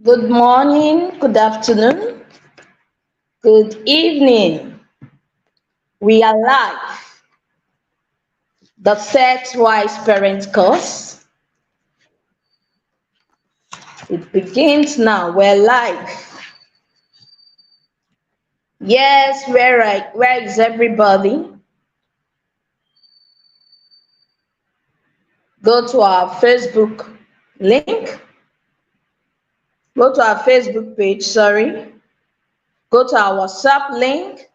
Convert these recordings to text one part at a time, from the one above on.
Good morning, good afternoon, good evening. We are live. The Sex Wise Parent course. It begins now. We're live. Yes, we're right. Where is everybody? Go to our Facebook link. Go to our Facebook page, sorry. Go to our WhatsApp link.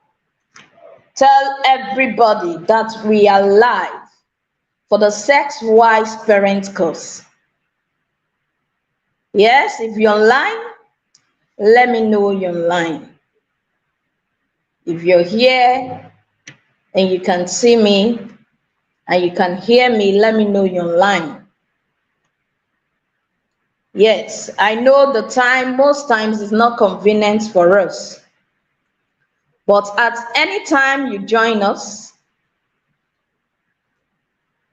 Tell everybody that we are live for the Sex Wise Parent course. Yes, if you're online, let me know you're online. If you're here and you can see me and you can hear me, let me know you're online. Yes, I know the time, most times it's not convenient for us. But at any time you join us,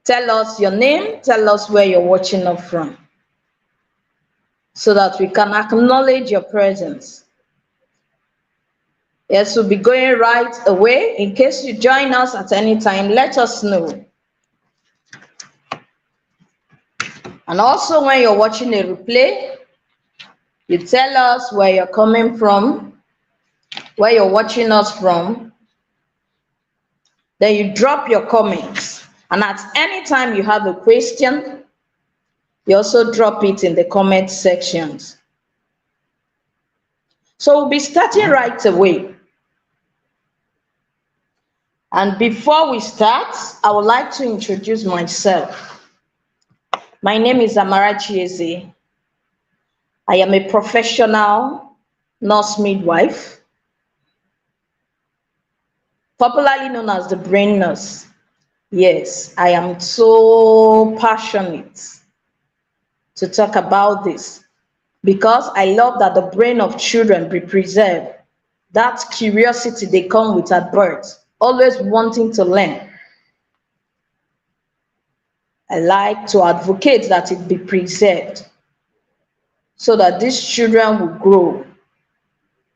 tell us your name, tell us where you're watching us from, so that we can acknowledge your presence. Yes, we'll be going right away. In case you join us at any time, let us know. And also when you're watching a replay, you tell us where you're coming from, where you're watching us from. Then you drop your comments. And at any time you have a question, you also drop it in the comment sections. So we'll be starting right away. And before we start, I would like to introduce myself. My name is Amarachi Eze. I am a professional nurse midwife, popularly known as the brain nurse. Yes, I am so passionate to talk about this because I love that the brain of children be preserved. That curiosity they come with at birth, always wanting to learn. I like to advocate that it be preserved so that these children will grow,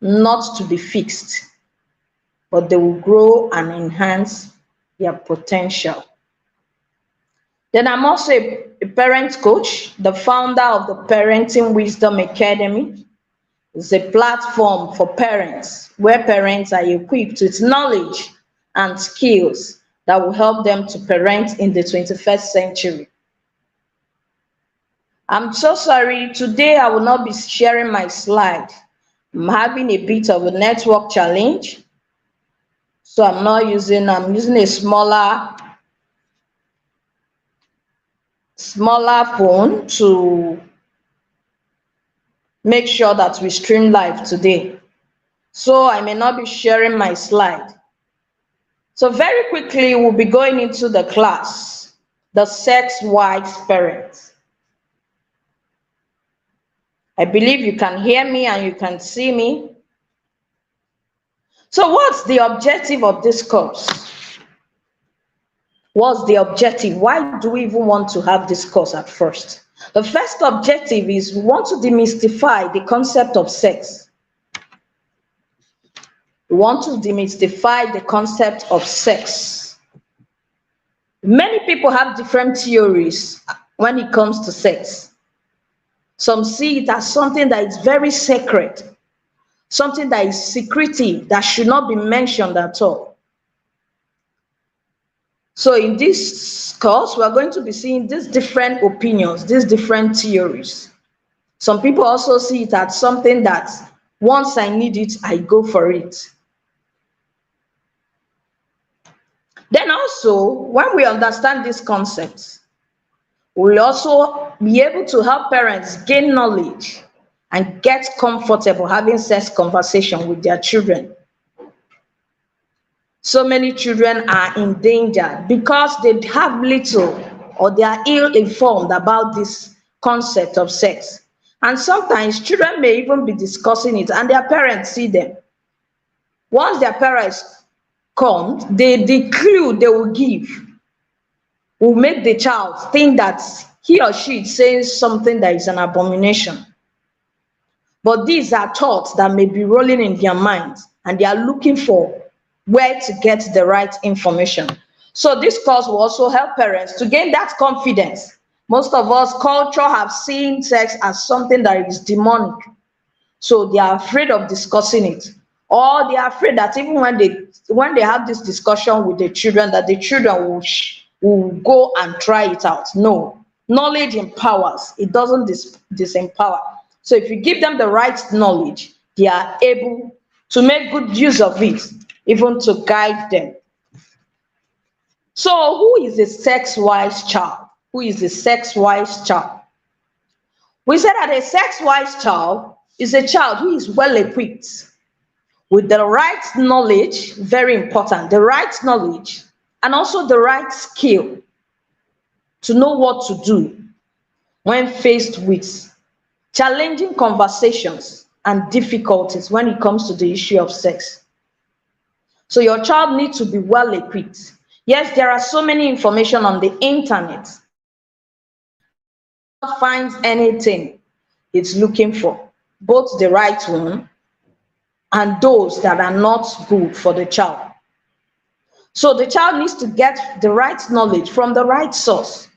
not to be fixed, but they will grow and enhance their potential. Then I'm also a parent coach, the founder of the Parenting Wisdom Academy. It's a platform for parents where parents are equipped with knowledge and skills that will help them to parent in the 21st century. I'm so sorry, today I will not be sharing my slide. I'm having a bit of a network challenge. So I'm using a smaller phone to make sure that we stream live today. So I may not be sharing my slide. So very quickly, we'll be going into the class, the sex-wise parents. I believe you can hear me and you can see me. So what's the objective of this course? What's the objective? Why do we even want to have this course at first? The first objective is we want to demystify the concept of sex. We want to demystify the concept of sex. Many people have different theories when it comes to sex. Some see it as something that is very sacred, something that is secretive, that should not be mentioned at all. So in this course, we are going to be seeing these different opinions, these different theories. Some people also see it as something that once I need it, I go for it. Then also, when we understand these concepts, we'll also be able to help parents gain knowledge and get comfortable having sex conversation with their children. So many children are in danger because they have little or they are ill-informed about this concept of sex. And sometimes children may even be discussing it and their parents see them. Once their parents come, the clue they will give will make the child think that he or she is saying something that is an abomination. But these are thoughts that may be rolling in their minds, and they are looking for where to get the right information. So this course will also help parents to gain that confidence. Most of us culture have seen sex as something that is demonic. So they are afraid of discussing it. Or they are afraid that even when they have this discussion with the children, that the children will go and try it out. No. Knowledge empowers. It doesn't disempower. So if you give them the right knowledge, they are able to make good use of it, even to guide them. So who is a sex-wise child? Who is a sex-wise child? We said that a sex-wise child is a child who is well equipped with the right knowledge, very important, the right knowledge, and also the right skill to know what to do when faced with challenging conversations and difficulties when it comes to the issue of sex. So your child needs to be well equipped. Yes, there are so many information on the internet. Finds anything it's looking for, both the right one and those that are not good for the child. So the child needs to get the right knowledge from the right source,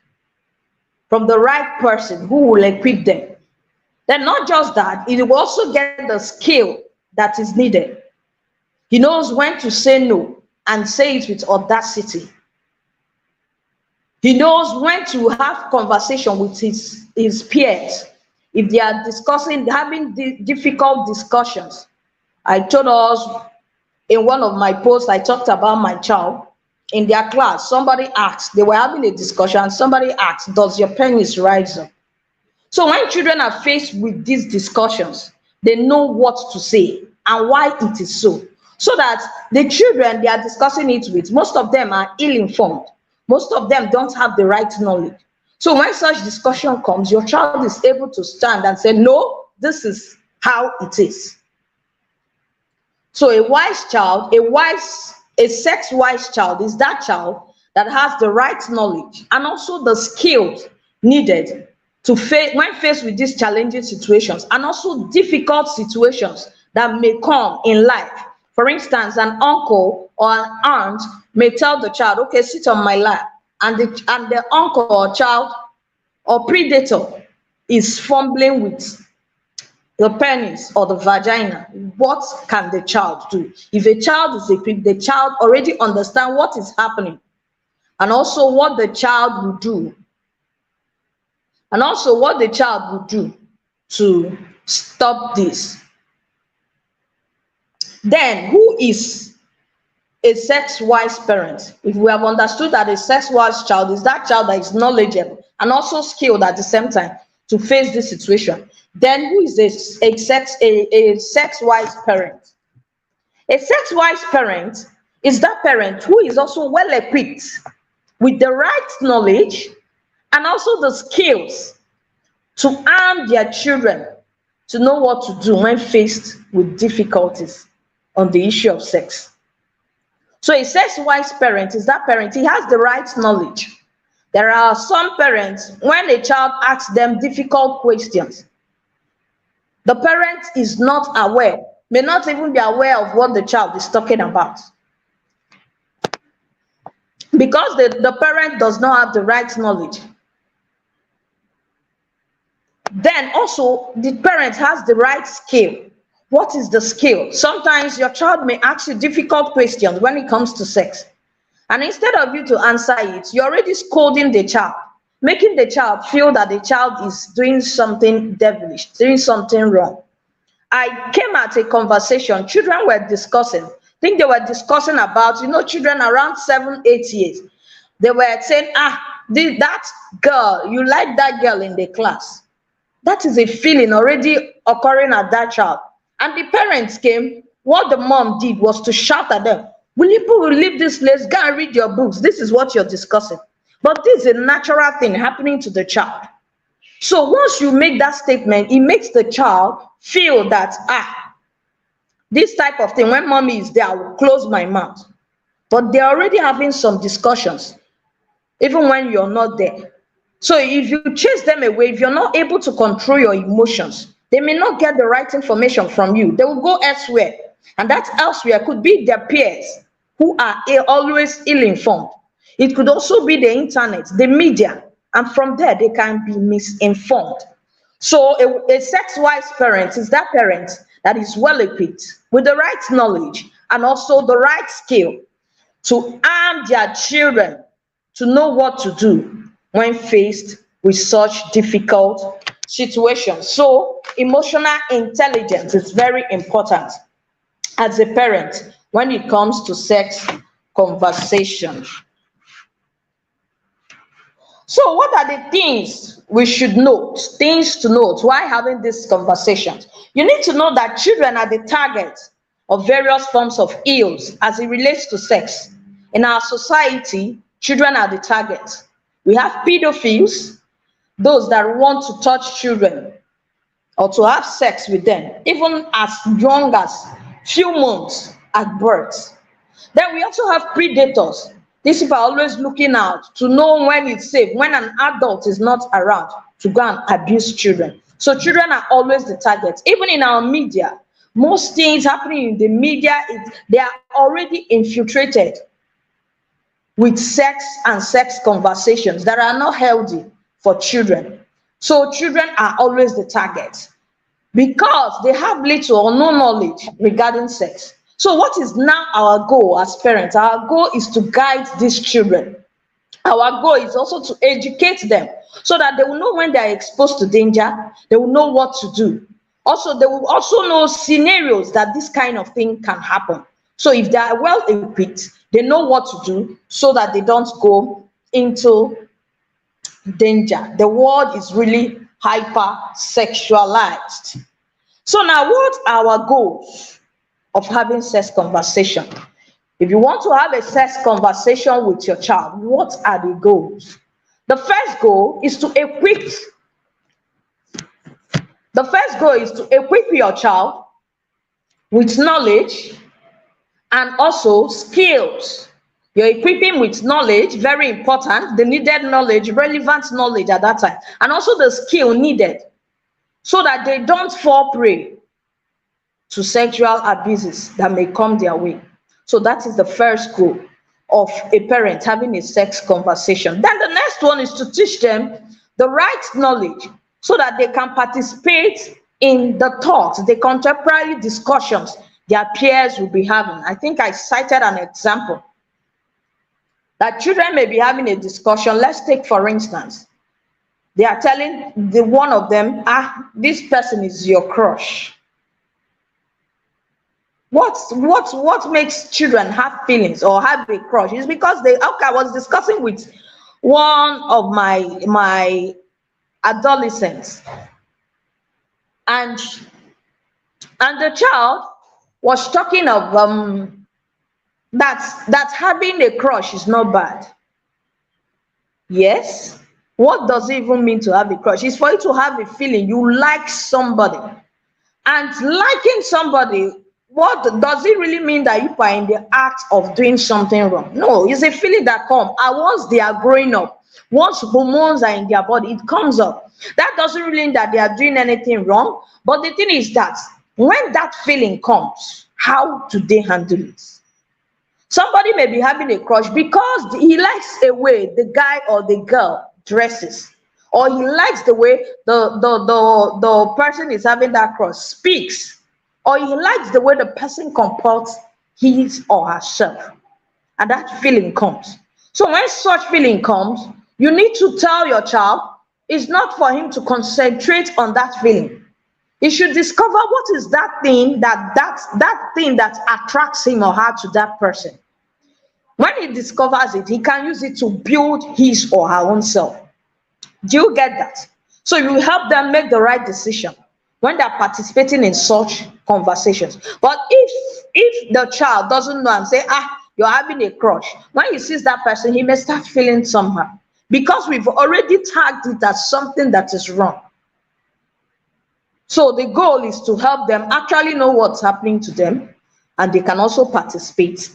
from the right person who will equip them. Then not just that, he will also get the skill that is needed. He knows when to say no and say it with audacity. He knows when to have conversation with his peers. If they are having difficult discussions. I told us in one of my posts, I talked about my child in their class. Somebody asked, they were having a discussion, somebody asked, does your penis rise up? So when children are faced with these discussions, they know what to say and why it is so. So that the children they are discussing it with, most of them are ill-informed. Most of them don't have the right knowledge. So when such discussion comes, your child is able to stand and say, no, this is how it is. So a wise child, a sex-wise child is that child that has the right knowledge and also the skills needed to face when faced with these challenging situations and also difficult situations that may come in life. For instance, an uncle or an aunt may tell the child, okay, sit on my lap, and the uncle or child or predator is fumbling with the penis or the vagina. What can the child do? If a child is equipped, the child already understands what is happening and also what the child will do. And also what the child will do to stop this. Then, who is a sex-wise parent? If we have understood that a sex-wise child is that child that is knowledgeable and also skilled at the same time to face this situation, then who is a sex-wise parent? A sex-wise parent is that parent who is also well equipped with the right knowledge and also the skills to arm their children to know what to do when faced with difficulties on the issue of sex. So a sex-wise parent is that parent, he has the right knowledge. There are some parents, when a child asks them difficult questions, the parent is not aware, may not even be aware of what the child is talking about. Because the parent does not have the right knowledge. Then also, the parent has the right skill. What is the skill? Sometimes your child may ask you difficult questions when it comes to sex. And instead of you to answer it, you're already scolding the child, making the child feel that the child is doing something devilish, doing something wrong. I came at a conversation, children were discussing. I think they were discussing about, children around 7, 8 years. They were saying, that girl, you like that girl in the class. That is a feeling already occurring at that child. And the parents came. What the mom did was to shout at them, will you leave this place? Go and read your books. This is what you're discussing. But this is a natural thing happening to the child. So once you make that statement, it makes the child feel that, this type of thing, when mommy is there, I will close my mouth. But they're already having some discussions, even when you're not there. So if you chase them away, if you're not able to control your emotions, They may not get the right information from you. They will go elsewhere. And that elsewhere could be their peers who are always ill-informed. It could also be the internet, the media, and from there they can be misinformed. So a sex-wise parent is that parent that is well equipped with the right knowledge and also the right skill to arm their children to know what to do when faced with such difficult situations. So emotional intelligence is very important as a parent when it comes to sex conversation. So what are the things we should note, things to note while having these conversations? You need to know that children are the target of various forms of ills as it relates to sex. In our society, children are the target. We have pedophiles, those that want to touch children or to have sex with them, even as young as few months at birth. Then we also have predators. These people are always looking out to know when it's safe, when an adult is not around to go and abuse children. So children are always the target. Even in our media, most things happening in the media, they are already infiltrated with sex and sex conversations that are not healthy for children. So children are always the target because they have little or no knowledge regarding sex. So what is now our goal as parents? Our goal is to guide these children. Our goal is also to educate them so that they will know when they are exposed to danger, they will know what to do. Also, they will also know scenarios that this kind of thing can happen. So if they are well equipped, they know what to do so that they don't go into danger. The world is really hypersexualized. So now what are our goals of having sex conversation? If you want to have a sex conversation with your child, what are the goals? The first goal is to equip your child with knowledge and also skills. You're equipping with knowledge, very important, the needed knowledge, relevant knowledge at that time, and also the skill needed so that they don't fall prey to sexual abuses that may come their way. So that is the first goal of a parent having a sex conversation. Then the next one is to teach them the right knowledge so that they can participate in the talks, the contemporary discussions their peers will be having. I think I cited an example that children may be having a discussion. Let's take, for instance, they are telling the one of them, this person is your crush. What makes children have feelings or have a crush is because I was discussing with one of my adolescents, and the child was talking of that having a crush is not bad. Yes, what does it even mean to have a crush? It's for you to have a feeling you like somebody, and liking somebody, what does it really mean that you are in the act of doing something wrong? No, it's a feeling that comes, and once they are growing up, once hormones are in their body, it comes up. That doesn't really mean that they are doing anything wrong, but the thing is that when that feeling comes, how do they handle it? Somebody may be having a crush because he likes the way the guy or the girl dresses, or he likes the way the person is having that crush speaks, or he likes the way the person comports his or herself, and that feeling comes. So when such feeling comes, you need to tell your child it's not for him to concentrate on that feeling. He should discover what is that thing that thing that attracts him or her to that person. When he discovers it, he can use it to build his or her own self. Do you get that? So you help them make the right decision when they're participating in such conversations. But if the child doesn't know and say, you're having a crush, when he sees that person, he may start feeling somehow because we've already tagged it as something that is wrong. So the goal is to help them actually know what's happening to them, and they can also participate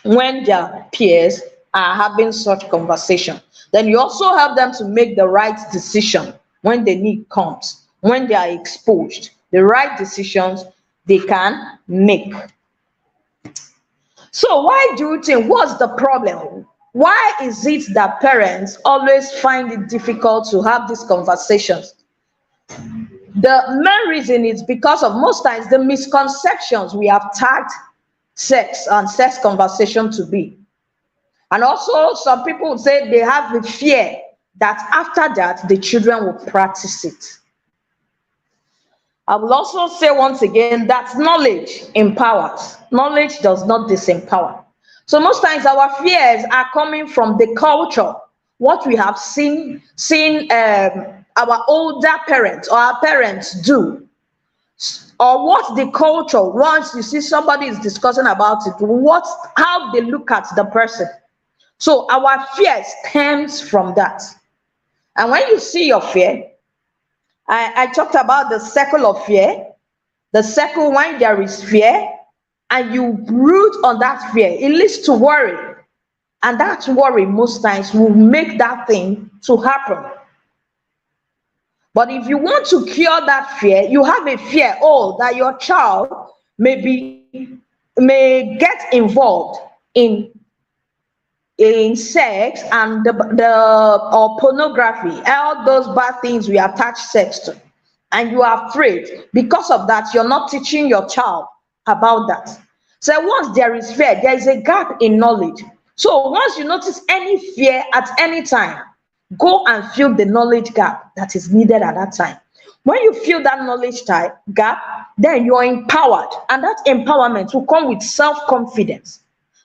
when their peers are having such conversation. Then you also help them to make the right decision when the need comes. when they are exposed, the right decisions they can make. So why do you think, what's the problem? Why is it that parents always find it difficult to have these conversations? The main reason is because of most times the misconceptions we have tagged sex and sex conversation to be. And also some people would say they have the fear that after that the children will practice it. I will also say once again that knowledge empowers. Knowledge does not disempower. So most times our fears are coming from the culture, what we have seen our older parents or our parents do, or what the culture, once you see somebody is discussing about it, how they look at the person. So our fear stems from that. And when you see your fear, I talked about the circle of fear. The circle, when there is fear and you root on that fear, it leads to worry. And that worry most times will make that thing to happen. But if you want to cure that fear, you have a fear, that your child may get involved in sex and or pornography, all those bad things we attach sex to, and you are afraid. Because of that, you're not teaching your child about that. So once there is fear, there is a gap in knowledge. So once you notice any fear at any time, go and fill the knowledge gap that is needed at that time. When you fill that knowledge gap, then you're empowered, and that empowerment will come with self-confidence.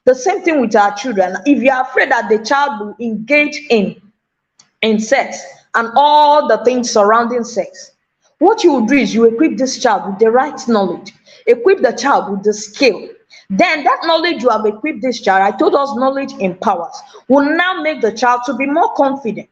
The same thing with our children. If you are afraid that the child will engage in sex and all the things surrounding sex, what you will do is you equip this child with the right knowledge, equip the child with the skill. Then that knowledge you have equipped this child, I told us knowledge empowers, will now make the child to be more confident.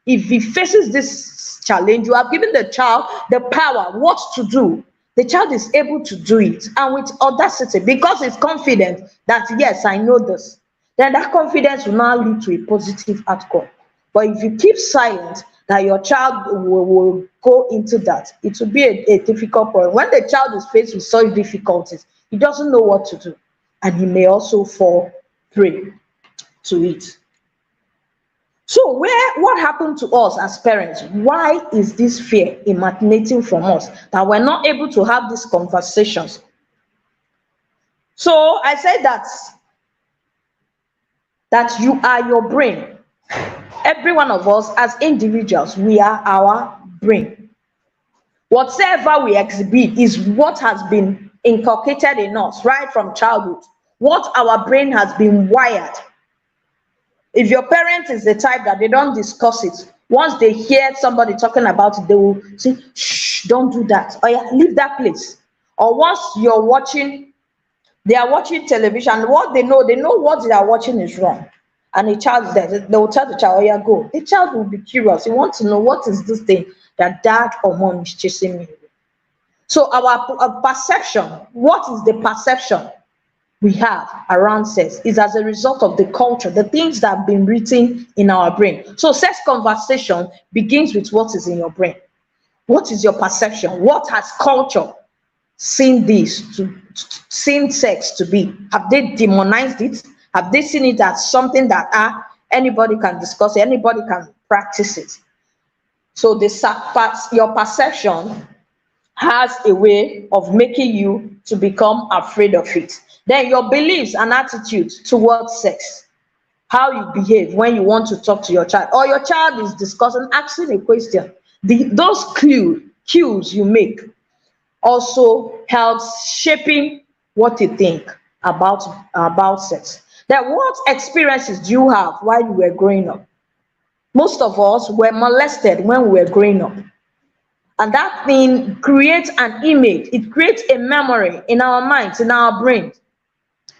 If he faces this challenge, you have given the child the power, what to do. The child is able to do it, and with audacity, because it's confident that yes, I know this, then that confidence will now lead to a positive outcome. But if you keep silent that your child will go into that, it will be a difficult problem. When the child is faced with such difficulties, he doesn't know what to do, and he may also fall prey to it. So what happened to us as parents? Why is this fear emanating from us that we're not able to have these conversations? So I said that you are your brain. Every one of us as individuals, we are our brain. Whatever we exhibit is what has been inculcated in us right from childhood, what our brain has been wired. If your parent is the type that they don't discuss it, once they hear somebody talking about it, they will say, shh, don't do that, or yeah, leave that place. Or once they are watching television, what they know what they are watching is wrong. And the child is there, they will tell the child, oh yeah, go. The child will be curious. He wants to know, what is this thing that dad or mom is chasing me? So our perception, what is the perception we have around sex, is as a result of the culture, the things that have been written in our brain. So sex conversation begins with what is in your brain. What is your perception? What has culture seen sex to be? Have they demonized it? Have they seen it as something that anybody can discuss, anybody can practice it? So your perception has a way of making you to become afraid of it. Then your beliefs and attitudes towards sex, how you behave when you want to talk to your child, or your child is discussing, asking a question. Those cues you make also helps shaping what you think about sex. Then what experiences do you have while you were growing up? Most of us were molested when we were growing up. And that thing creates an image. It creates a memory in our minds, in our brains.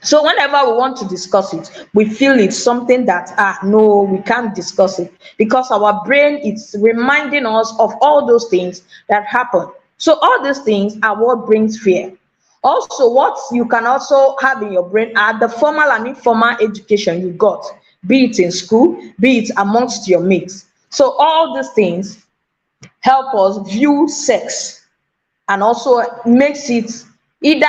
So whenever we want to discuss it, we feel it's something that, no, we can't discuss it, because our brain is reminding us of all those things that happen. So all these things are what brings fear. Also, what you can also have in your brain are the formal and informal education you got, be it in school, be it amongst your mates. So all these things help us view sex, and also either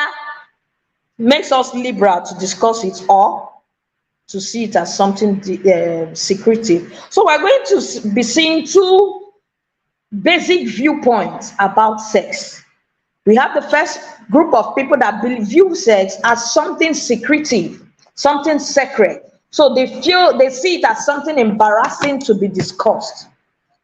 makes us liberal to discuss it, or to see it as something secretive. So we're going to be seeing two basic viewpoints about sex. We have the first group of people that view sex as something secretive, something sacred. So they see it as something embarrassing to be discussed.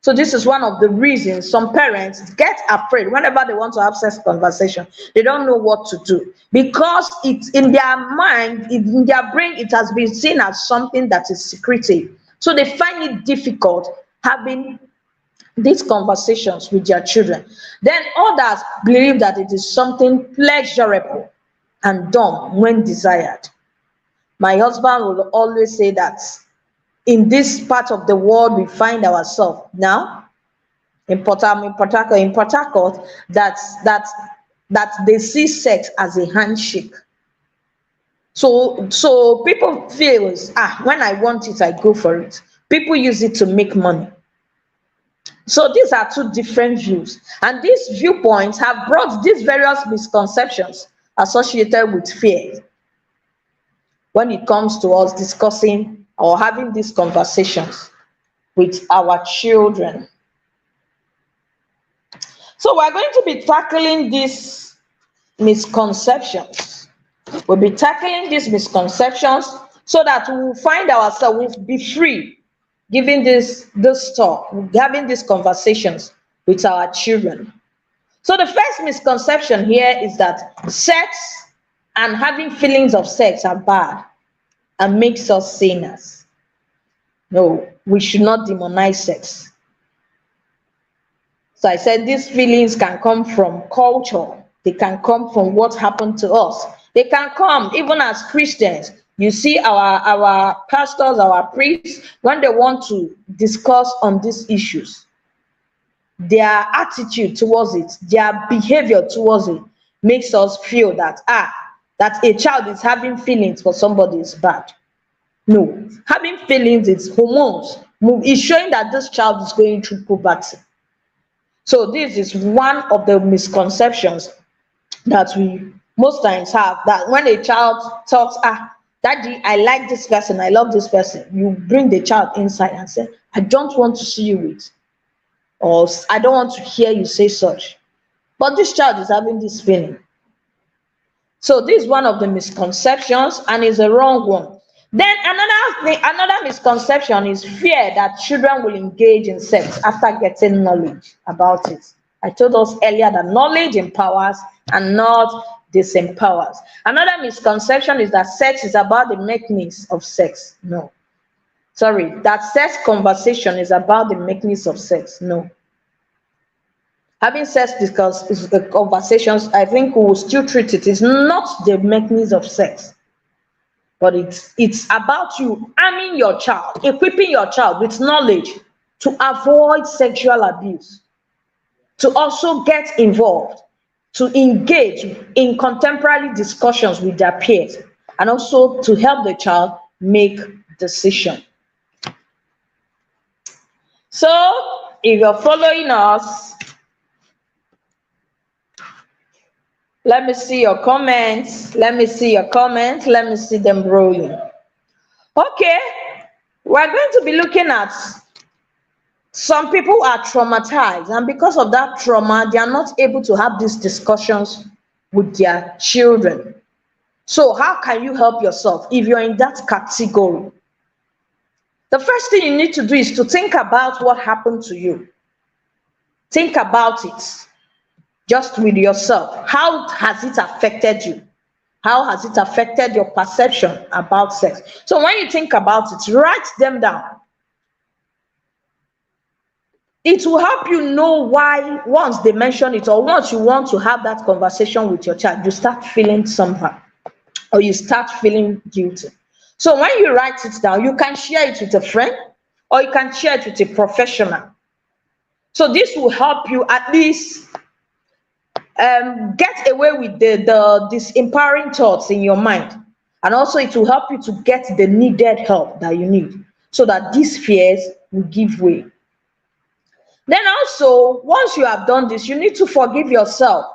So this is one of the reasons some parents get afraid whenever they want to have sex conversation. They don't know what to do, because it's in their mind, in their brain, it has been seen as something that is secretive. So they find it difficult having these conversations with their children. Then others believe that it is something pleasurable and done when desired. My husband will always say that in this part of the world we find ourselves now, in Port Harcourt, that they see sex as a handshake. So people feel, when I want it, I go for it. People use it to make money. So these are two different views, and these viewpoints have brought these various misconceptions associated with fear when it comes to us discussing or having these conversations with our children. So we're going to be tackling these misconceptions. We'll be tackling these misconceptions so that we will find ourselves, we'll be free giving this talk, having these conversations with our children. So the first misconception here is that sex and having feelings of sex are bad and makes us sinners. No, we should not demonize sex. So I said these feelings can come from culture. They can come from what happened to us. They can come even as Christians. You see our pastors, our priests, when they want to discuss on these issues, their attitude towards it, their behavior towards it makes us feel that a child is having feelings for somebody is bad. No, having feelings is hormones. It's showing that this child is going through puberty. So this is one of the misconceptions that we most times have, that when a child talks, Daddy, I like this person, I love this person, you bring the child inside and say, I don't want to see you with, or I don't want to hear you say such. But this child is having this feeling. So this is one of the misconceptions, and is a wrong one. Then another misconception is fear that children will engage in sex after getting knowledge about it. I told us earlier that knowledge empowers and not disempowers. Another misconception is that sex is about the mechanics of sex. No. Sorry, that sex conversation is about the mechanics of sex. No. Having sex conversations, I think we will still treat it. It's not the mechanics of sex, but it's about you arming your child, equipping your child with knowledge to avoid sexual abuse, to also get involved, to engage in contemporary discussions with their peers, and also to help the child make decisions. So if you're following us, let me see your comments. Let me see your comments. Let me see them rolling. Okay, we're going to be looking at some people are traumatized, and because of that trauma, they are not able to have these discussions with their children. So how can you help yourself if you're in that category? The first thing you need to do is to think about what happened to you. Think about it. Just with yourself. How has it affected you? How has it affected your perception about sex? So when you think about it, write them down. It will help you know why once they mention it, or once you want to have that conversation with your child, you start feeling somehow, or you start feeling guilty. So when you write it down, you can share it with a friend, or you can share it with a professional. So this will help you at least get away with these empowering thoughts in your mind, and also it will help you to get the needed help that you need, so that these fears will give way. Then also, once you have done this, you need to forgive yourself.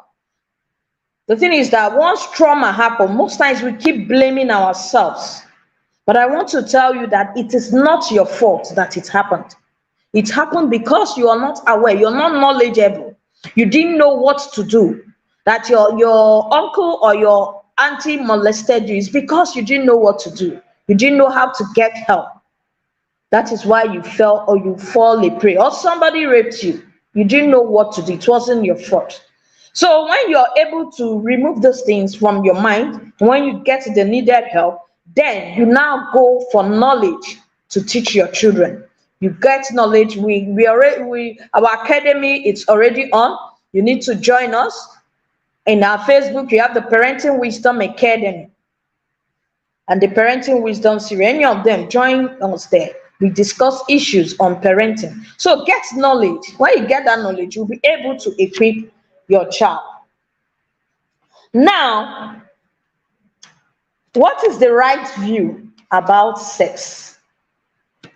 The thing is that once trauma happens, most times we keep blaming ourselves. But I want to tell you that it is not your fault that it happened. It happened because you are not aware, you're not knowledgeable. You didn't know what to do. That your uncle or your auntie molested you is because you didn't know what to do. You didn't know how to get help. That is why you fell or you fall a prey. Or somebody raped you. You didn't know what to do. It wasn't your fault. So when you're able to remove those things from your mind, when you get the needed help, then you now go for knowledge to teach your children. You get knowledge. Our academy, it's already on. You need to join us. In our Facebook, you have the Parenting Wisdom Academy and the Parenting Wisdom series. Any of them, join us there. We discuss issues on parenting. So get knowledge. When you get that knowledge, you'll be able to equip your child. Now, what is the right view about sex?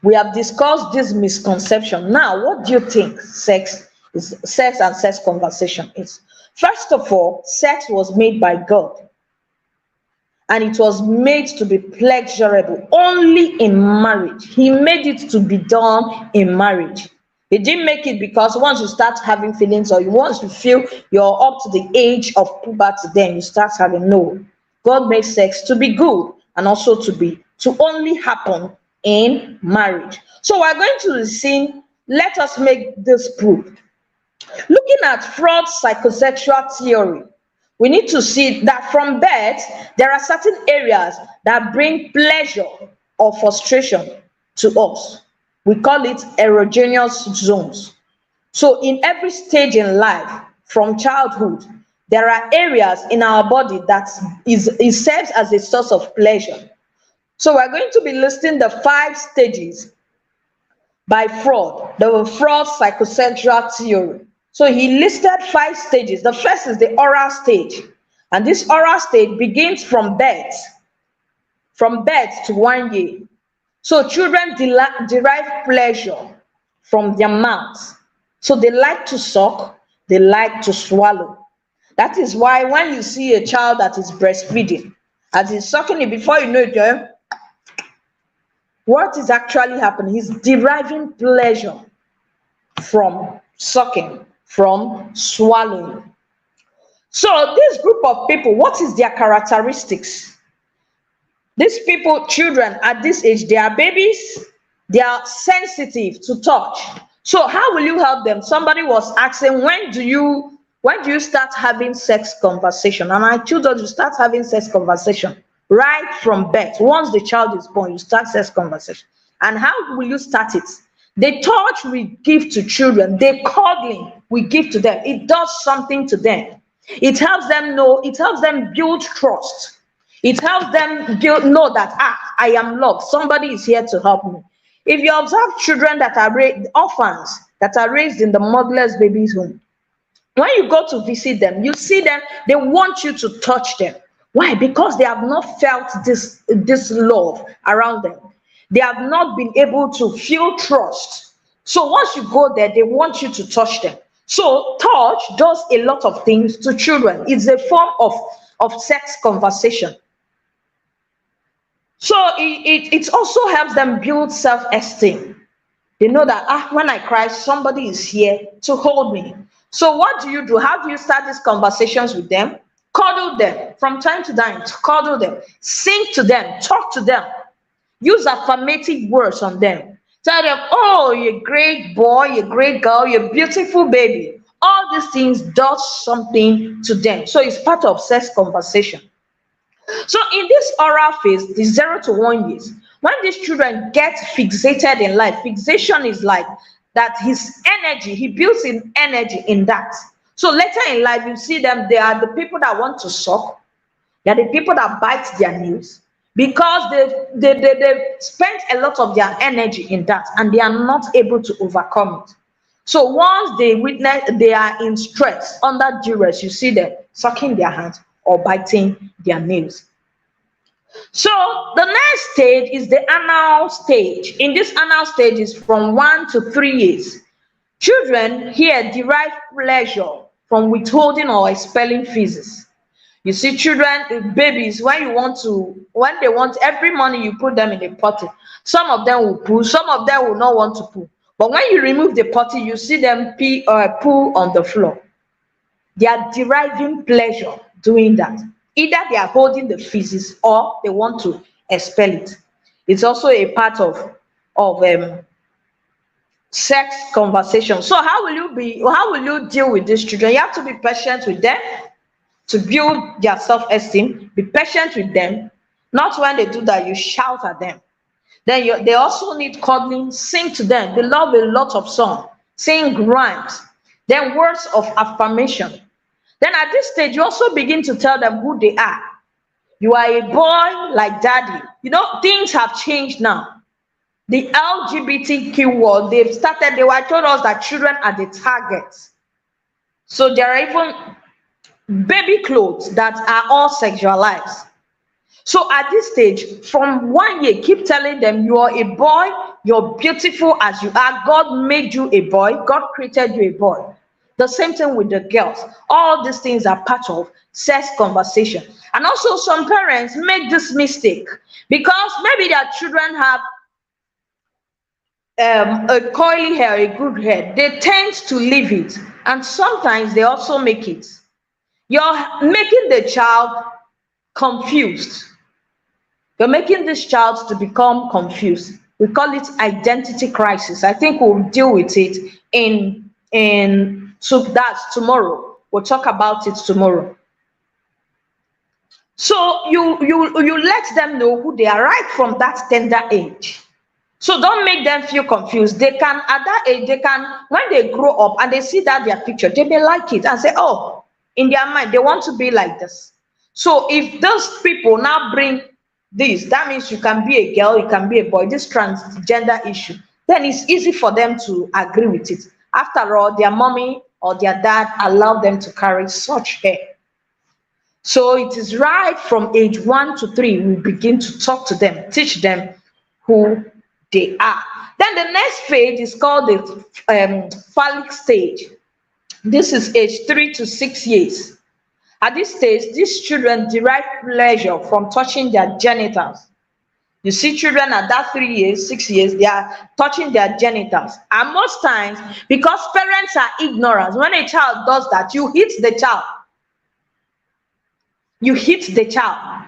We have discussed this misconception. Now, what do you think sex and sex conversation is? First of all, sex was made by God. And it was made to be pleasurable only in marriage. He made it to be done in marriage. He didn't make it because once you start having feelings or once you feel you're up to the age of puberty, then you start having. No. God made sex to be good and also to only happen in marriage. So we're going to see, let us make this proof. Looking at Freud's psychosexual theory, we need to see that from birth, there are certain areas that bring pleasure or frustration to us. We call it erogenous zones. So in every stage in life, from childhood, there are areas in our body that serves as a source of pleasure. So we're going to be listing the 5 stages by Freud, the Freud's psychosexual theory. So he listed 5 stages. The first is the oral stage. And this oral stage begins from birth to 1 year. So children derive pleasure from their mouths. So they like to suck, they like to swallow. That is why when you see a child that is breastfeeding, as he's sucking it, before you know it, what is actually happening? He's deriving pleasure from sucking, from swallowing. So this group of people, what is their characteristics? These people, children at this age, they are babies, they are sensitive to touch. So how will you help them? Somebody was asking, when do you start having sex conversation? And I told you start having sex conversation right from birth. Once the child is born, you start sex conversation. And how will you start it? The touch we give to children, the cuddling we give to them, it does something to them. It helps them know, it helps them build trust. It helps them know that, I am loved. Somebody is here to help me. If you observe children that are orphans, that are raised in the motherless babies' home, when you go to visit them, you see them, they want you to touch them. Why? Because they have not felt this love around them. They have not been able to feel trust. So once you go there, they want you to touch them. So touch does a lot of things to children. It's a form of sex conversation. So it also helps them build self-esteem. They know that, when I cry, somebody is here to hold me. So what do you do? How do you start these conversations with them? Cuddle them from time to time. Cuddle them. Sing to them. Talk to them. Use affirmative words on them. Tell them, oh, you're a great boy, you're a great girl, you're a beautiful baby. All these things does something to them. So it's part of sex conversation. So in this oral phase, the 0 to 1 years, when these children get fixated in life, fixation is like that his energy, he builds in energy in that. So later in life, you see them, they are the people that want to suck. They are the people that bite their nails because they've spent a lot of their energy in that and they are not able to overcome it. So once they witness, they are in stress, under duress, you see them sucking their hands or biting their nails. So the next stage is the anal stage. In this anal stage is from 1 to 3 years. Children here derive pleasure from withholding or expelling feces. You see children, babies, when they want every morning you put them in a potty. Some of them will poo, some of them will not want to poo. But when you remove the potty, you see them pee or poo on the floor. They are deriving pleasure doing that. Either they are holding the feces or they want to expel it. It's also a part of sex conversation. So how will you deal with these children? You have to be patient with them to build their self-esteem. Be patient with them. Not when they do that, you shout at them. Then they also need cuddling. Sing to them. They love a lot of song. Sing rhymes. Then words of affirmation. Then at this stage, you also begin to tell them who they are. You are a boy like daddy. You know, things have changed now. The LGBTQ world, they were told us that children are the targets. So there are even baby clothes that are all sexualized. So at this stage, from 1 year, keep telling them you are a boy, you're beautiful as you are. God made you a boy, God created you a boy. The same thing with the girls. All these things are part of sex conversation. And also some parents make this mistake because maybe their children have a coily hair, a good hair. They tend to leave it. And sometimes they also make it. You're making the child confused. You're making this child to become confused. We call it identity crisis. I think we'll deal with it so that's tomorrow. We'll talk about it tomorrow. So you let them know who they are right from that tender age. So don't make them feel confused. They can, at that age, when they grow up and they see that their picture, they may like it and say, oh, in their mind, they want to be like this. So if those people now bring this, that means you can be a girl, you can be a boy, this transgender issue, then it's easy for them to agree with it. After all, their mommy or their dad allowed them to carry such hair. So it is right from age 1 to 3, we begin to talk to them, teach them who they are. Then the next phase is called the phallic stage. This is age 3 to 6 years. At this stage, these children derive pleasure from touching their genitals. You see children at that 3 years, 6 years, they are touching their genitals. And most times, because parents are ignorant, when a child does that, you hit the child. You hit the child.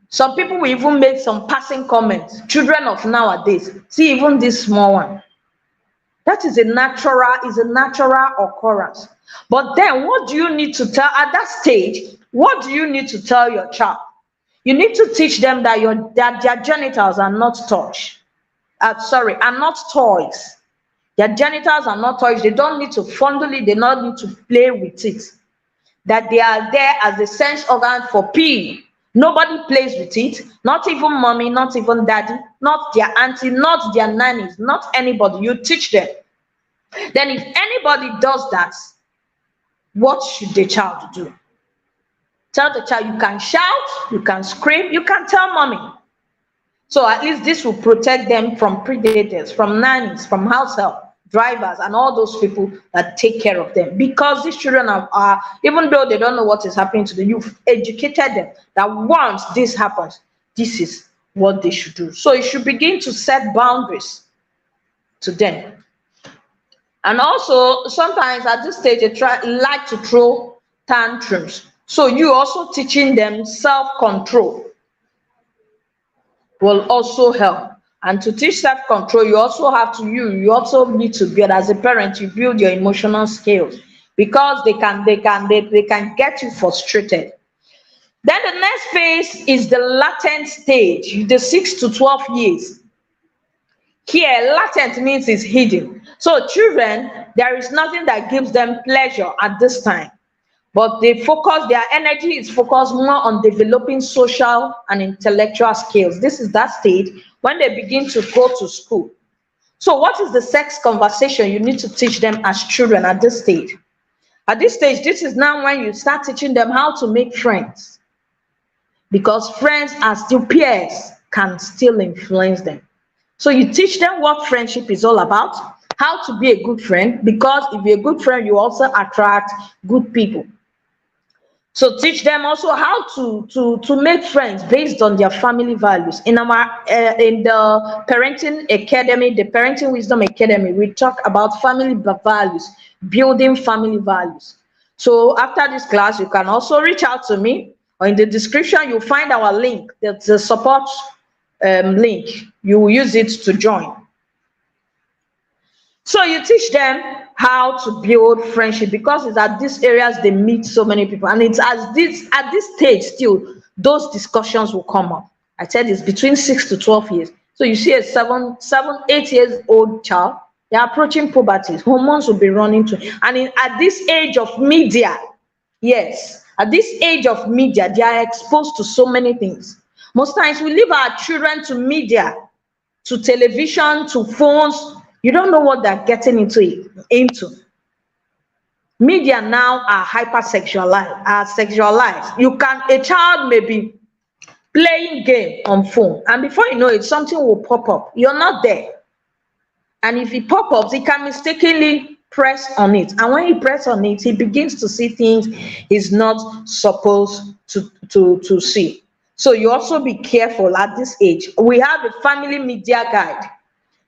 Some people will even make some passing comments. Children of nowadays, see even this small one. That is a natural occurrence. But then what do you need to tell at that stage? What do you need to tell your child? You need to teach them that their genitals are not are not toys. Their genitals are not toys. They don't need to fondle it. They don't need to play with it. That they are there as a sense organ for peeing. Nobody plays with it. Not even mommy, not even daddy, not their auntie, not their nannies, not anybody. You teach them. Then if anybody does that, what should the child do? Tell the child you can shout, you can scream, you can tell mommy. So at least this will protect them from predators, from nannies, from house help, drivers, and all those people that take care of them. Because these children are, even though they don't know what is happening to them, you've educated them that once this happens, this is what they should do. So you should begin to set boundaries to them. And also, sometimes at this stage, they like to throw tantrums. So you also teaching them self-control will also help. And to teach self-control, you also have to you also need to build, as a parent, you build your emotional skills, because they can get you frustrated. Then the next phase is the latent stage, the 6 to 12 years. Here, latent means it's hidden. So children, there is nothing that gives them pleasure at this time. But their energy is focused more on developing social and intellectual skills. This is that stage when they begin to go to school. So what is the sex conversation you need to teach them as children at this stage? At this stage, this is now when you start teaching them how to make friends. Because friends are still peers, can still influence them. So you teach them what friendship is all about. how to be a good friend, because if you're a good friend, you also attract good people. So teach them also how to make friends based on their family values. In our in the parenting academy, the parenting wisdom academy, we talk about family values, building family values. So after this class, you can also reach out to me, or in the description you'll find our link. That's the support link. You will use it to join. So you teach them how to build friendship, because it's at these areas they meet so many people, and it's at this stage still those discussions will come up. I said it's between 6 to 12 years. So you see a 8 years old child, they're approaching puberty. Hormones will be running to, and at this age of media, yes, at this age of media, they are exposed to so many things. Most times we leave our children to media, to television, to phones. You don't know what they're getting into. Media now are hypersexualized, are sexualized. A child may be playing game on phone, and before you know it, something will pop up. You're not there. And if it pop ups, he can mistakenly press on it. And when he press on it, he begins to see things he's not supposed to see. So you also be careful at this age. We have a family media guide.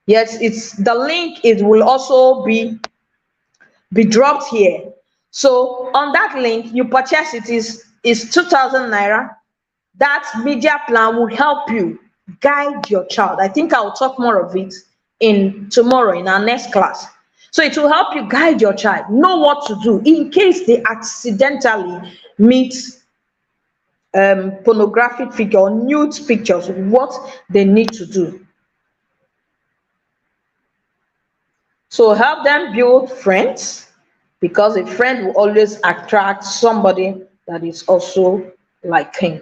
Yes, it's the link. It will also be dropped here. So on that link, you purchase it, is 2,000 naira. That media plan will help you guide your child. I think I'll talk more of it tomorrow in our next class. So it will help you guide your child, know what to do in case they accidentally meet pornographic figure or nude pictures, what they need to do. So help them build friends, because a friend will always attract somebody that is also like him.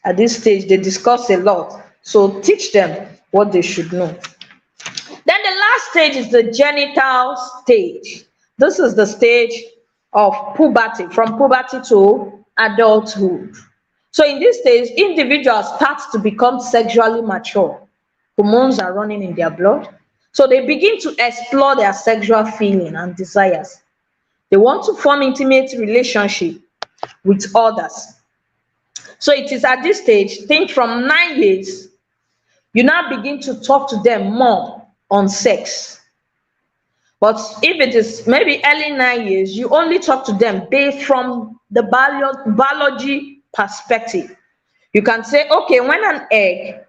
At this stage, they discuss a lot. So teach them what they should know. Then the last stage is the genital stage. This is the stage of puberty, from puberty to adulthood. So in this stage, individuals start to become sexually mature. Hormones are running in their blood. So they begin to explore their sexual feeling and desires. They want to form intimate relationship with others. So it is at this stage, think from 9 years, you now begin to talk to them more on sex. But if it is maybe early 9 years, you only talk to them based from the biology perspective. You can say, okay, when an egg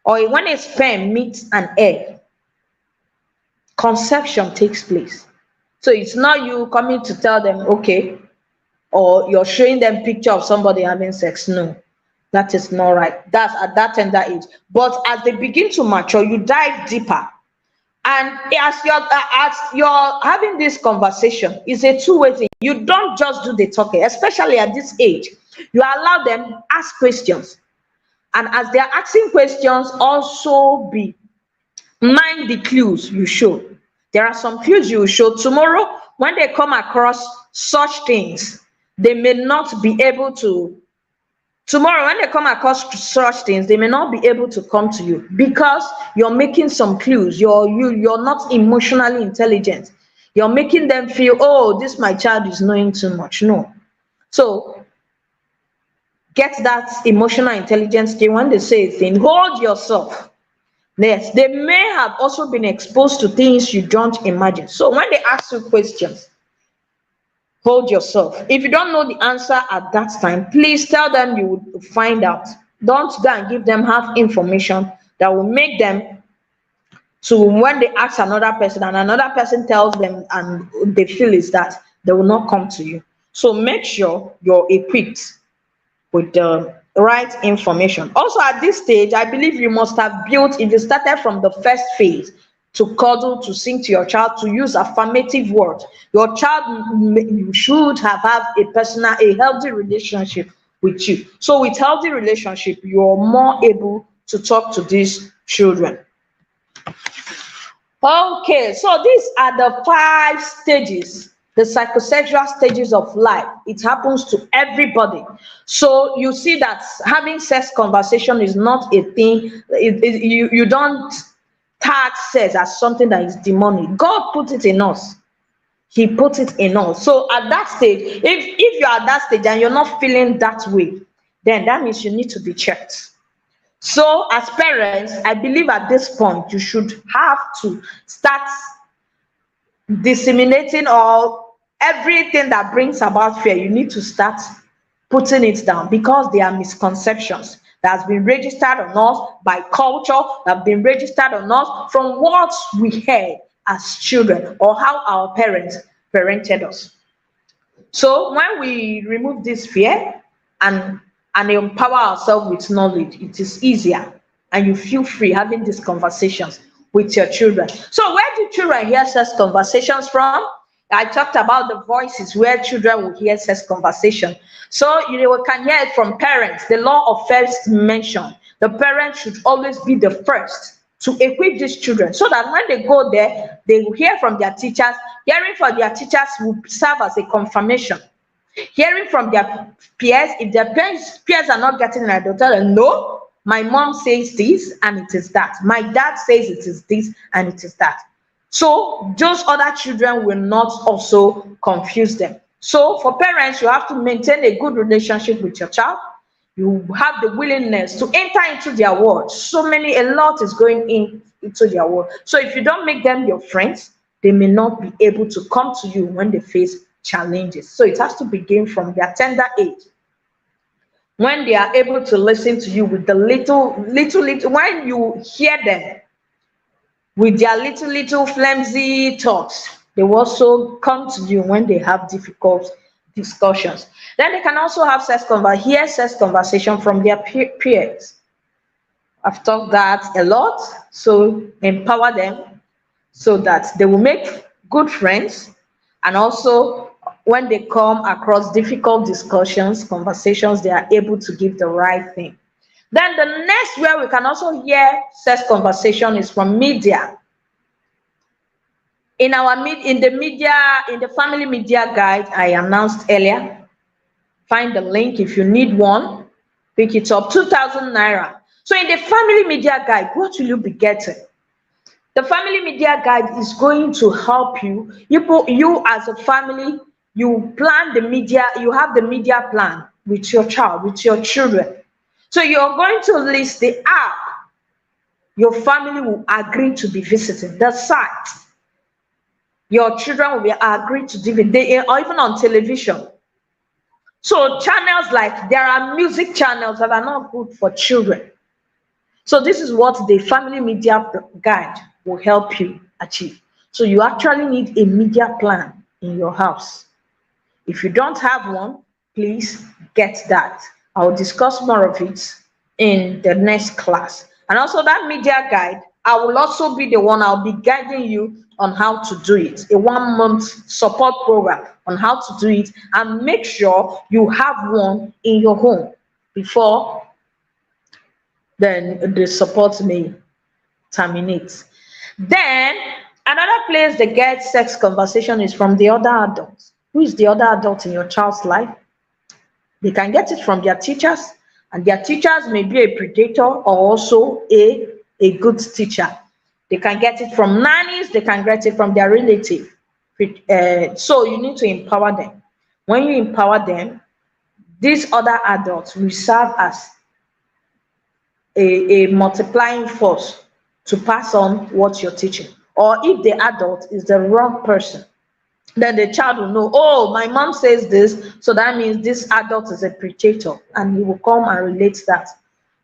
or when a sperm meets an egg, conception takes place. So it's not you coming to tell them, okay, or you're showing them picture of somebody having sex. No, that is not right. That's at that tender age. But as they begin to mature, you dive deeper. And as you're having this conversation, it's a two-way thing. You don't just do the talking, especially at this age. You allow them ask questions. And as they're asking questions, also mind the clues you show. There are some clues you will show tomorrow. When they come across such things, they may not be able to. Tomorrow, when they come across such things, they may not be able to come to you, because you're making some clues. You're not emotionally intelligent. You're making them feel, oh, this my child is knowing too much. No. So get that emotional intelligence skill. When they say a thing, hold yourself. Yes, they may have also been exposed to things you don't imagine. So when they ask you questions, hold yourself. If you don't know the answer at that time, please tell them you will find out. Don't go and give them half information that will make them, so when they ask another person and another person tells them and they feel is that, they will not come to you. So make sure you're equipped with the right information. Also at this stage, I believe you must have built, if you started from the first phase, to cuddle, to sing to your child, to use affirmative words. Your child, you should have a healthy relationship with you. So with healthy relationship, you're more able to talk to these children. Okay, so these are the 5 stages, the psychosexual stages of life. It happens to everybody. So you see that having sex conversation is not a thing. You don't tag says as something that is demonic. God put it in us. He put it in us. So at that stage, if you're at that stage and you're not feeling that way, then that means you need to be checked. So as parents, I believe at this point you should have to start disseminating all everything that brings about fear. You need to start putting it down, because there are misconceptions that has been registered on us by culture, that have been registered on us from what we heard as children or how our parents parented us. So when we remove this fear and empower ourselves with knowledge, it is easier, and you feel free having these conversations with your children. So where do children hear such conversations from? I talked about the voices where children will hear such conversation. So you can hear it from parents. The law of first mention. The parents should always be the first to equip these children, so that when they go there, they will hear from their teachers. Hearing from their teachers will serve as a confirmation. Hearing from their peers, if their peers are not getting it, they'll tell them, no, my mom says this and it is that. My dad says it is this and it is that. So those other children will not also confuse them. So for parents, you have to maintain a good relationship with your child. You have the willingness to enter into their world. A lot is going into their world. So if you don't make them your friends, they may not be able to come to you when they face challenges. So it has to begin from their tender age, when they are able to listen to you with the little, when you hear them with their little flimsy thoughts, they will also come to you when they have difficult discussions. Then they can also have hear sex conversation from their peers. I've talked that a lot. So empower them so that they will make good friends, and also when they come across difficult discussions, conversations, they are able to give the right thing. Then the next where we can also hear sex conversation is from media. In the family media guide I announced earlier, find the link if you need one, pick it up, 2,000 naira. So in the family media guide, what will you be getting? The family media guide is going to help you. You as a family, you plan the media, you have the media plan with your child, with your children. So you're going to list the app your family will agree to be visiting, the site your children will be agreed to visit, or even on television. So channels, like there are music channels that are not good for children. So this is what the family media guide will help you achieve. So you actually need a media plan in your house. If you don't have one, please get that. I'll discuss more of it in the next class. And also that media guide, I will also be the one, I'll be guiding you on how to do it. A 1-month support program on how to do it, and make sure you have one in your home before then the support may terminate. Then another place they get sex conversation is from the other adults. Who is the other adult in your child's life? They can get it from their teachers, and their teachers may be a predator or also a good teacher. They can get it from nannies, they can get it from their relative. So you need to empower them. When you empower them, these other adults will serve as a multiplying force to pass on what you're teaching. Or if the adult is the wrong person, then the child will know, oh, my mom says this, so that means this adult is a predator, and he will come and relate that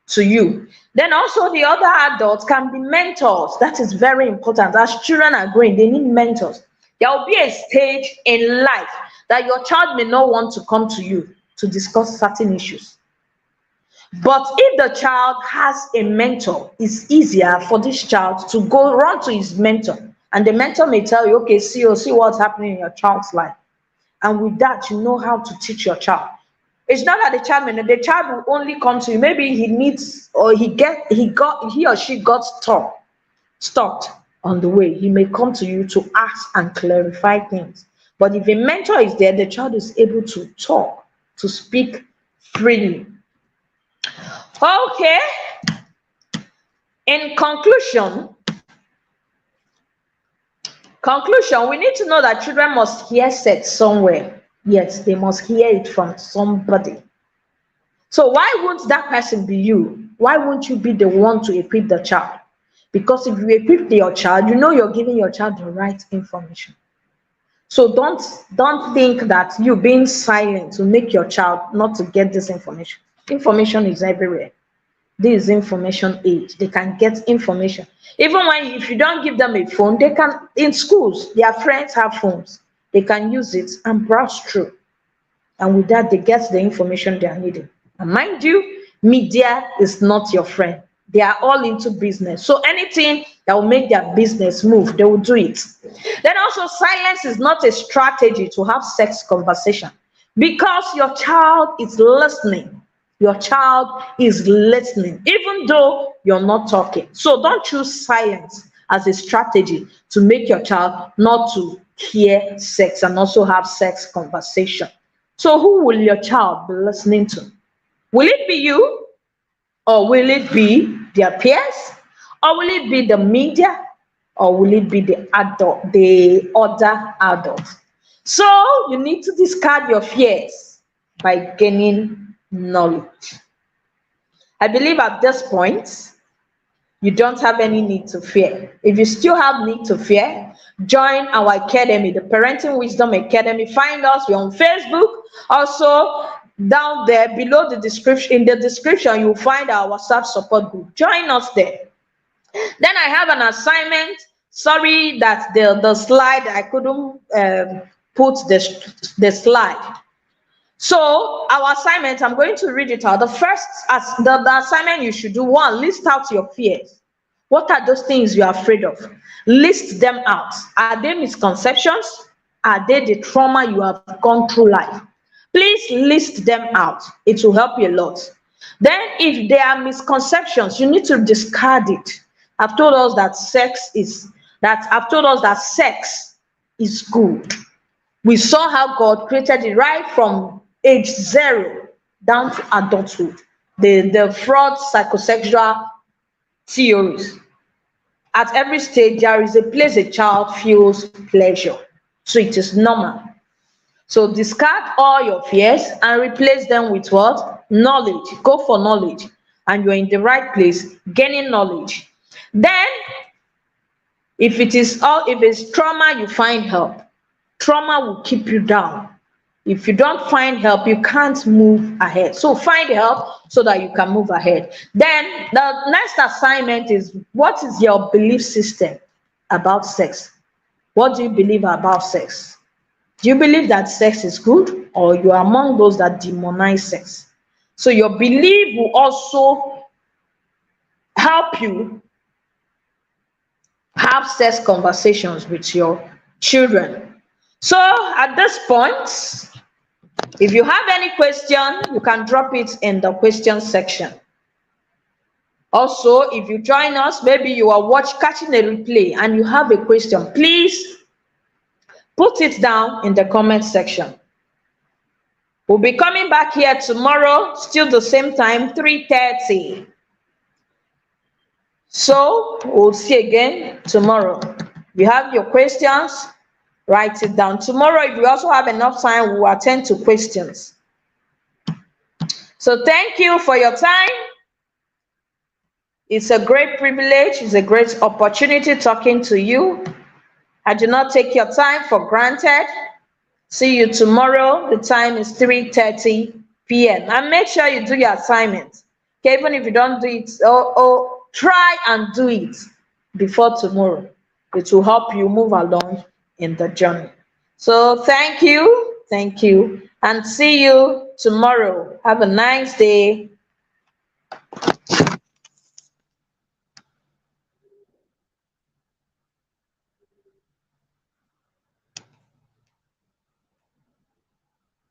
to you. Then also the other adults can be mentors. That is very important. As children are growing, they need mentors. There will be a stage in life that your child may not want to come to you to discuss certain issues. But if the child has a mentor, it's easier for this child to go run to his mentor, and the mentor may tell you, okay, see what's happening in your child's life. And with that, you know how to teach your child. It's not that the child will only come to you. Maybe he needs, or he or she got stopped on the way. He may come to you to ask and clarify things. But if a mentor is there, the child is able to talk, to speak freely. Okay. In conclusion, Conclusion, we need to know that children must hear sex somewhere. Yes, they must hear it from somebody. So why won't that person be you? Why won't you be the one to equip the child? Because if you equip your child, you know you're giving your child the right information. So don't think that you being silent to make your child not to get this information. Information is everywhere. This is information age. They can get information. Even when if you don't give them a phone, they can in schools, their friends have phones. They can use it and browse through. And with that, they get the information they are needing. And mind you, media is not your friend. They are all into business. So anything that will make their business move, they will do it. Then also, silence is not a strategy to have sex conversation because your child is listening. Your child is listening, even though you're not talking. So don't choose silence as a strategy to make your child not to hear sex and also have sex conversation. So who will your child be listening to? Will it be you? Or will it be their peers? Or will it be the media? Or will it be the other adults? So you need to discard your fears by gaining knowledge. I believe at this point, you don't have any need to fear. If you still have need to fear, join our academy, the Parenting Wisdom Academy. Find us, we're on Facebook. Also, down there below the description, in the description, you'll find our WhatsApp support group. Join us there. Then I have an assignment. Sorry that the slide, I couldn't put the slide. So our assignment, I'm going to read it out. The first, the assignment you should do, one, list out your fears. What are those things you're afraid of? List them out. Are they misconceptions? Are they the trauma you have gone through life? Please list them out. It will help you a lot. Then if there are misconceptions, you need to discard it. I've told us that sex is good. We saw how God created it right from age 0 down to adulthood. The fraud psychosexual theories. At every stage, there is a place a child feels pleasure. So it is normal. So discard all your fears and replace them with what? Knowledge. Go for knowledge. And you're in the right place, gaining knowledge. Then, if it's trauma, you find help. Trauma will keep you down. If you don't find help, you can't move ahead. So find help so that you can move ahead. Then the next assignment is, what is your belief system about sex? What do you believe about sex? Do you believe that sex is good, or you are among those that demonize sex? So your belief will also help you have sex conversations with your children. So at this point, if you have any question, you can drop it in the question section. Also, if you join us, maybe you are catching a replay and you have a question, please put it down in the comment section. We'll be coming back here tomorrow, still the same time, 3:30. So we'll see again tomorrow. If you have your questions, write it down. Tomorrow, if we also have enough time, we'll attend to questions. So thank you for your time. It's a great privilege. It's a great opportunity talking to you. I do not take your time for granted. See you tomorrow. The time is 3:30 p.m. And make sure you do your assignment. Okay, even if you don't do it, try and do it before tomorrow. It will help you move along in the journey. So thank you, and see you tomorrow. Have a nice day.